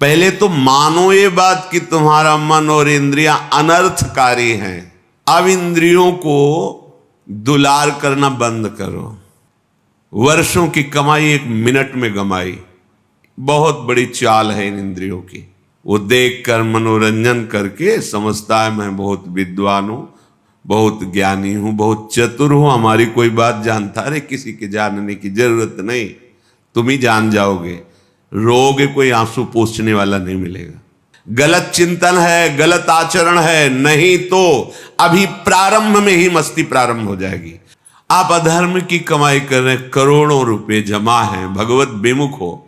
पहले तो मानो ये बात कि तुम्हारा मन और इंद्रियां अनर्थकारी हैं। अब इंद्रियों को दुलार करना बंद करो। वर्षों की कमाई 1 मिनट में गमाई। बहुत बड़ी चाल है इन इंद्रियों की। वो देख कर मनोरंजन करके समझता है मैं बहुत विद्वान हूं, बहुत ज्ञानी हूं, बहुत चतुर हूं, हमारी कोई बात जानता। अरे किसी के जानने की जरूरत नहीं, तुम ही जान जाओगे। रोगे कोई आंसू पोंछने वाला नहीं मिलेगा। गलत चिंतन है, गलत आचरण है, नहीं तो अभी प्रारंभ में ही मस्ती प्रारंभ हो जाएगी। आप अधर्म की कमाई कर रहे हैं, करोड़ों रुपए जमा हैं, भगवत विमुख हो,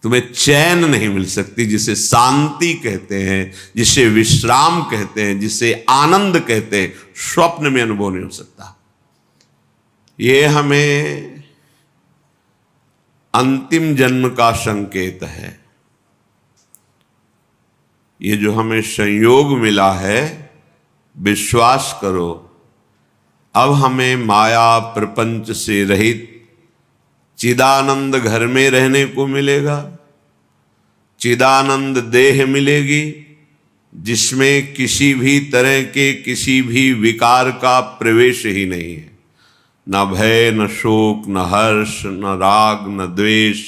तुम्हें चैन नहीं मिल सकती, जिसे शांति कहते हैं, जिसे विश्राम कहते हैं, जिसे आनंद कहते हैं, स्वप्न में अनुभव नहीं हो सकता। ये हमें अंतिम जन्म का संकेत है। ये जो हमें संयोग मिला है, विश्वास करो, अब हमें माया प्रपंच से रहित चिदानंद घर में रहने को मिलेगा। चिदानंद देह मिलेगी जिसमें किसी भी तरह के किसी भी विकार का प्रवेश ही नहीं है। न भय, न शोक, न हर्ष, न राग, न द्वेष,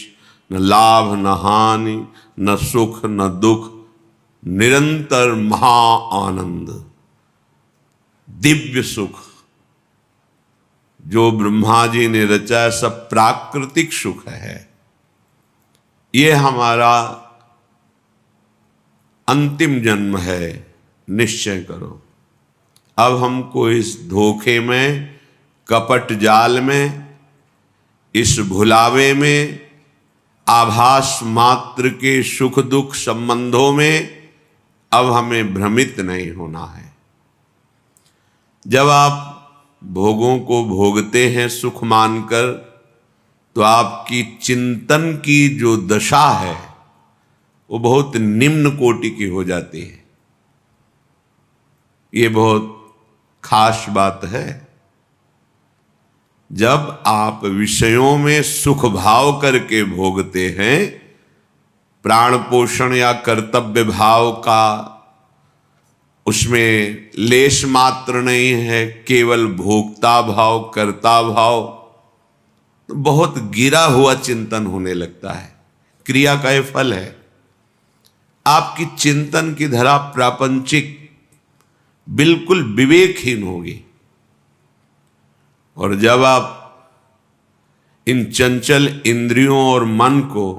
न लाभ, न हानि, न सुख, न दुख, निरंतर महा आनंद, दिव्य सुख। जो ब्रह्मा जी ने रचा सब प्राकृतिक सुख है। ये हमारा अंतिम जन्म है, निश्चय करो। अब हमको इस धोखे में, कपट जाल में, इस भुलावे में, आभास मात्र के सुख दुख संबंधों में अब हमें भ्रमित नहीं होना है। जब आप भोगों को भोगते हैं सुख मानकर, तो आपकी चिंतन की जो दशा है वो बहुत निम्न कोटि की हो जाती है। ये बहुत खास बात है। जब आप विषयों में सुख भाव करके भोगते हैं, प्राण पोषण या कर्तव्य भाव का उसमें लेश मात्र नहीं है, केवल भोक्ता भाव, कर्ता भाव, तो बहुत गिरा हुआ चिंतन होने लगता है। क्रिया का यह फल है। आपकी चिंतन की धारा प्रापंचिक, बिल्कुल विवेकहीन होगी। और जब आप इन चंचल इंद्रियों और मन को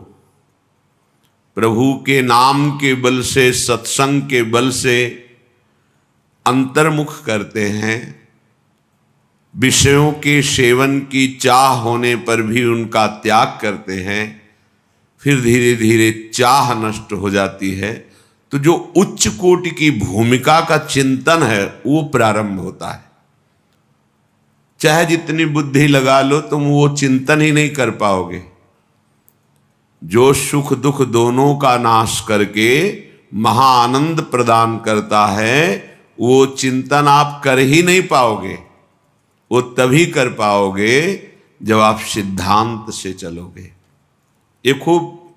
प्रभु के नाम के बल से, सत्संग के बल से अंतर्मुख करते हैं, विषयों के सेवन की चाह होने पर भी उनका त्याग करते हैं, फिर धीरे धीरे चाह नष्ट हो जाती है, तो जो उच्च कोटि की भूमिका का चिंतन है वो प्रारंभ होता है। चाहे जितनी बुद्धि लगा लो, तुम वो चिंतन ही नहीं कर पाओगे। जो सुख दुख दोनों का नाश करके महाआनंद प्रदान करता है, वो चिंतन आप कर ही नहीं पाओगे। वो तभी कर पाओगे जब आप सिद्धांत से चलोगे। ये खूब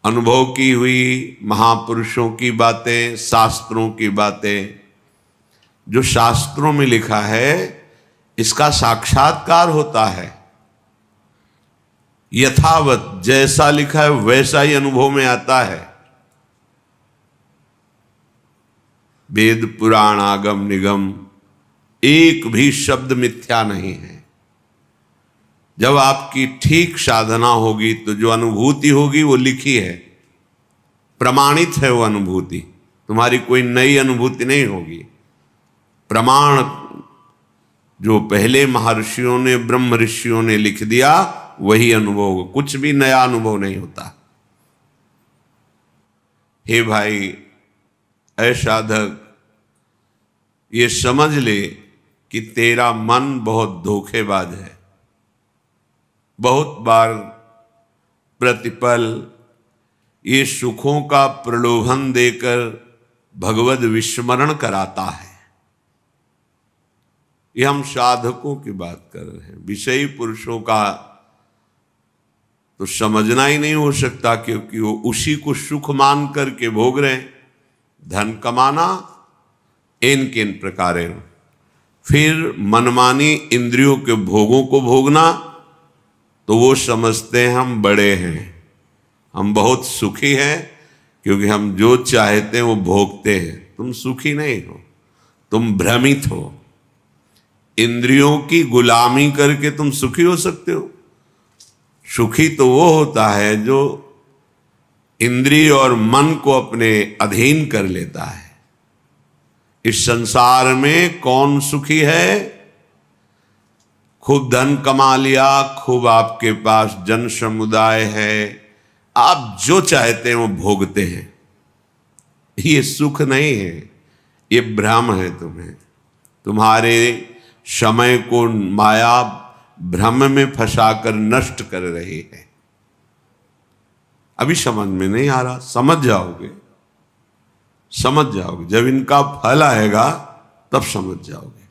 अनुभव की हुई महापुरुषों की बातें, शास्त्रों की बातें। जो शास्त्रों में लिखा है इसका साक्षात्कार होता है। यथावत जैसा लिखा है वैसा ही अनुभव में आता है। वेद पुराण आगम निगम एक भी शब्द मिथ्या नहीं है। जब आपकी ठीक साधना होगी तो जो अनुभूति होगी वो लिखी है, प्रमाणित है वो अनुभूति। तुम्हारी कोई नई अनुभूति नहीं होगी। प्रमाण जो पहले महर्षियों ने, ब्रह्म ऋषियों ने लिख दिया वही अनुभव होगा, कुछ भी नया अनुभव नहीं होता। हे भाई, ऐ साधक, ये समझ ले कि तेरा मन बहुत धोखेबाज है। बहुत बार प्रतिपल ये सुखों का प्रलोभन देकर भगवद विस्मरण कराता है। ये हम साधकों की बात कर रहे हैं। विषयी पुरुषों का तो समझना ही नहीं हो सकता, क्योंकि वो उसी को सुख मान करके भोग रहे हैं। धन कमाना इन किन प्रकारे, फिर मनमानी इंद्रियों के भोगों को भोगना, तो वो समझते हैं हम बड़े हैं, हम बहुत सुखी हैं, क्योंकि हम जो चाहते हैं वो भोगते हैं। तुम सुखी नहीं हो, तुम भ्रमित हो। इंद्रियों की गुलामी करके तुम सुखी हो सकते हो? सुखी तो वो होता है जो इंद्रिय और मन को अपने अधीन कर लेता है। इस संसार में कौन सुखी है? खूब धन कमा लिया, खूब आपके पास जन समुदाय है, आप जो चाहते हैं वो भोगते हैं। ये सुख नहीं है, ये भ्रम है। तुम्हारे समय को माया भ्रम में फंसाकर नष्ट कर रही है। अभी समझ में नहीं आ रहा, समझ जाओगे, समझ जाओगे। जब इनका फल आएगा तब समझ जाओगे।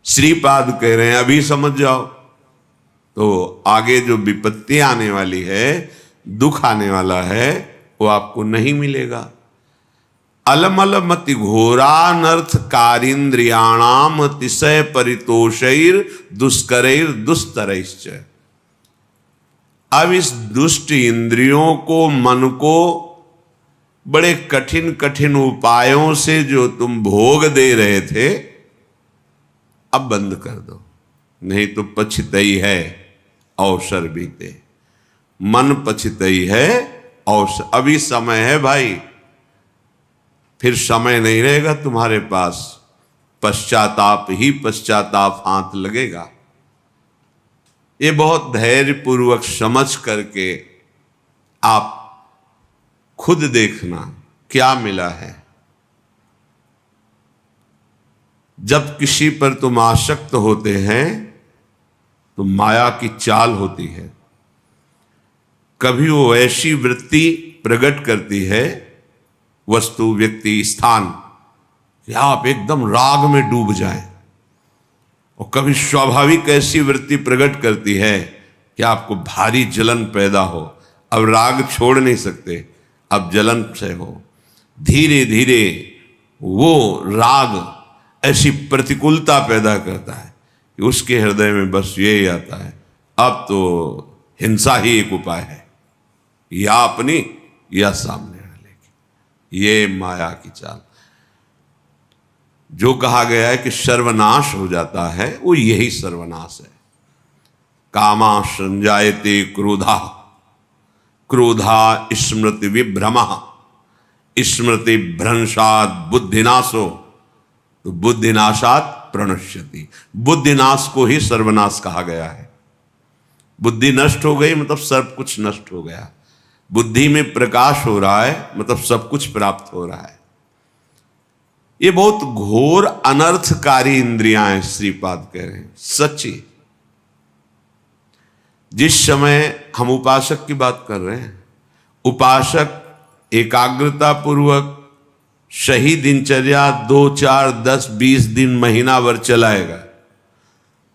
श्रीपाद कह रहे हैं अभी समझ जाओ, तो आगे जो विपत्ति आने वाली है, दुख आने वाला है, वो आपको नहीं मिलेगा। अलमल मति घोरानर्थ कारिंद्रियाणाम अतिशय परितोषैर दुष्करैर दुस्तरैश्च। अब इस दुष्ट इंद्रियों को, मन को बड़े कठिन कठिन उपायों से जो तुम भोग दे रहे थे, अब बंद कर दो, नहीं तो पछतई है अवसर बीते। मन पछतई है अवसर। अभी समय है भाई, फिर समय नहीं रहेगा तुम्हारे पास। पश्चाताप ही पश्चाताप हाथ लगेगा। ये बहुत धैर्य पूर्वक समझ करके आप खुद देखना क्या मिला है। जब किसी पर तुम आसक्त होते हैं तो माया की चाल होती है। कभी वो ऐसी वृत्ति प्रकट करती है, वस्तु, व्यक्ति, स्थान, कि आप एकदम राग में डूब जाएं, और कभी स्वाभाविक ऐसी वृत्ति प्रकट करती है कि आपको भारी जलन पैदा हो। अब राग छोड़ नहीं सकते, अब जलन से हो। धीरे धीरे वो राग ऐसी प्रतिकूलता पैदा करता है कि उसके हृदय में बस यही आता है, अब तो हिंसा ही एक उपाय है, या अपनी या सामने वाले की। ये माया की चाल। जो कहा गया है कि सर्वनाश हो जाता है, वो यही सर्वनाश है। कामा संजायते क्रोधा, क्रोधा स्मृति विभ्रमा, स्मृति भ्रंशात बुद्धिनाशो, तो बुद्धिनाशात प्रणश्यति। बुद्धिनाश को ही सर्वनाश कहा गया है। बुद्धि नष्ट हो गई मतलब सब कुछ नष्ट हो गया। बुद्धि में प्रकाश हो रहा है मतलब सब कुछ प्राप्त हो रहा है। ये बहुत घोर अनर्थकारी इंद्रियां हैं, श्रीपाद कह रहे हैं। सच्ची, जिस समय हम उपासक की बात कर रहे हैं, उपासक एकाग्रता पूर्वक सही दिनचर्या 2, 4, 10, 20 दिन, महीना भर चलाएगा,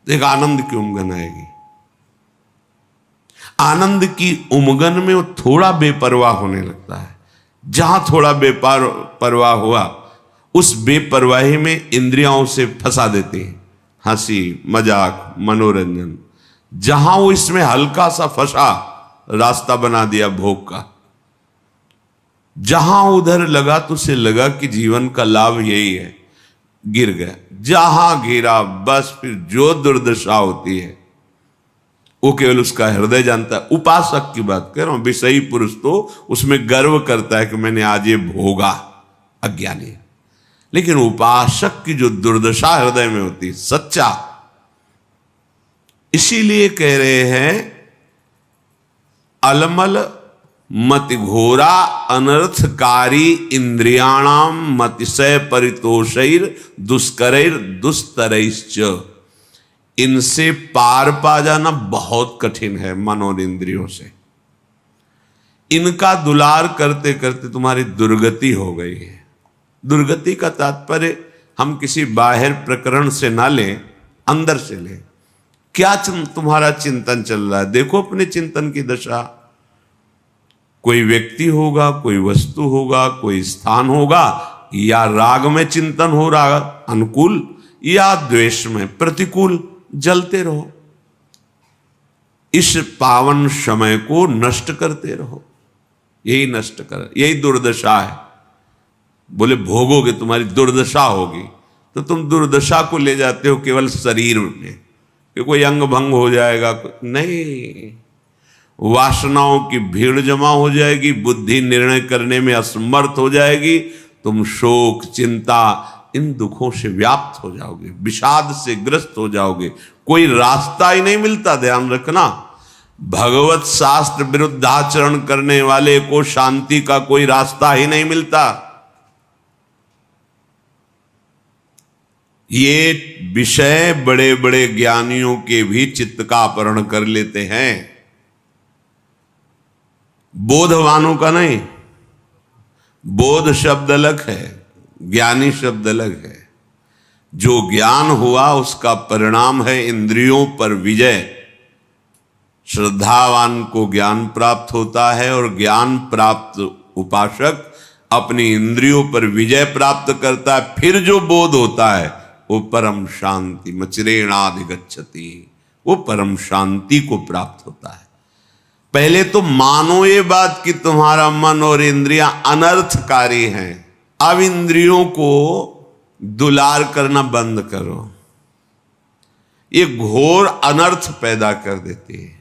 एक आनंद की उमगन आएगी। आनंद की उमगन में वो थोड़ा बेपरवाह होने लगता है। जहां थोड़ा बेपरवाह हुआ, उस बेपरवाही में इंद्रियां से फंसा देती हैं। हंसी, मजाक, मनोरंजन। जहां वो इसमें हल्का सा फंसा, रास्ता बना दिया भोग का। जहां उधर लगा तो उसे लगा कि जीवन का लाभ यही है, गिर गया। जहां गिरा बस फिर जो दुर्दशा होती है वो केवल उसका हृदय जानता है। उपासक की बात कर रहा हूं। विषयी पुरुष तो उसमें गर्व करता है कि मैंने आज ये भोगा, अज्ञानी। लेकिन उपासक की जो दुर्दशा हृदय में होती है, सच्चा, इसीलिए कह रहे हैं अलमल मति घोरा अनर्थकारी इंद्रियाणाम मतिशय परितोषैर दुष्करैर दुस्तरैश्च। इनसे पार पा जाना बहुत कठिन है मन और इंद्रियों से। इनका दुलार करते करते तुम्हारी दुर्गति हो गई है। दुर्गति का तात्पर्य हम किसी बाहर प्रकरण से ना लें, अंदर से लें। क्या तुम्हारा चिंतन चल रहा है? देखो अपने चिंतन की दशा। कोई व्यक्ति होगा, कोई वस्तु होगा, कोई स्थान होगा, या राग में चिंतन हो रहा अनुकूल, या द्वेष में प्रतिकूल, जलते रहो। इस पावन समय को नष्ट करते रहो। यही नष्ट कर, यही दुर्दशा है। बोले भोगोगे तुम्हारी दुर्दशा होगी, तो तुम दुर्दशा को ले जाते हो केवल शरीर में कि कोई अंग भंग हो जाएगा। नहीं, वासनाओं की भीड़ जमा हो जाएगी, बुद्धि निर्णय करने में असमर्थ हो जाएगी, तुम शोक चिंता इन दुखों से व्याप्त हो जाओगे, विषाद से ग्रस्त हो जाओगे, कोई रास्ता ही नहीं मिलता। ध्यान रखना, भगवत शास्त्र विरुद्ध आचरण करने वाले को शांति का कोई रास्ता ही नहीं मिलता। ये विषय बड़े बड़े ज्ञानियों के भी चित्त का अपहरण कर लेते हैं, बोधवानों का नहीं। बोध शब्द अलग है, ज्ञानी शब्द अलग है। जो ज्ञान हुआ उसका परिणाम है इंद्रियों पर विजय। श्रद्धावान को ज्ञान प्राप्त होता है और ज्ञान प्राप्त उपासक अपनी इंद्रियों पर विजय प्राप्त करता है। फिर जो बोध होता है वो परम शांति मचिरेणाधिगच्छति, वो परम शांति को प्राप्त होता है। पहले तो मानो ये बात कि तुम्हारा मन और इंद्रियां अनर्थकारी हैं। अब इंद्रियों को दुलार करना बंद करो, ये घोर अनर्थ पैदा कर देती है।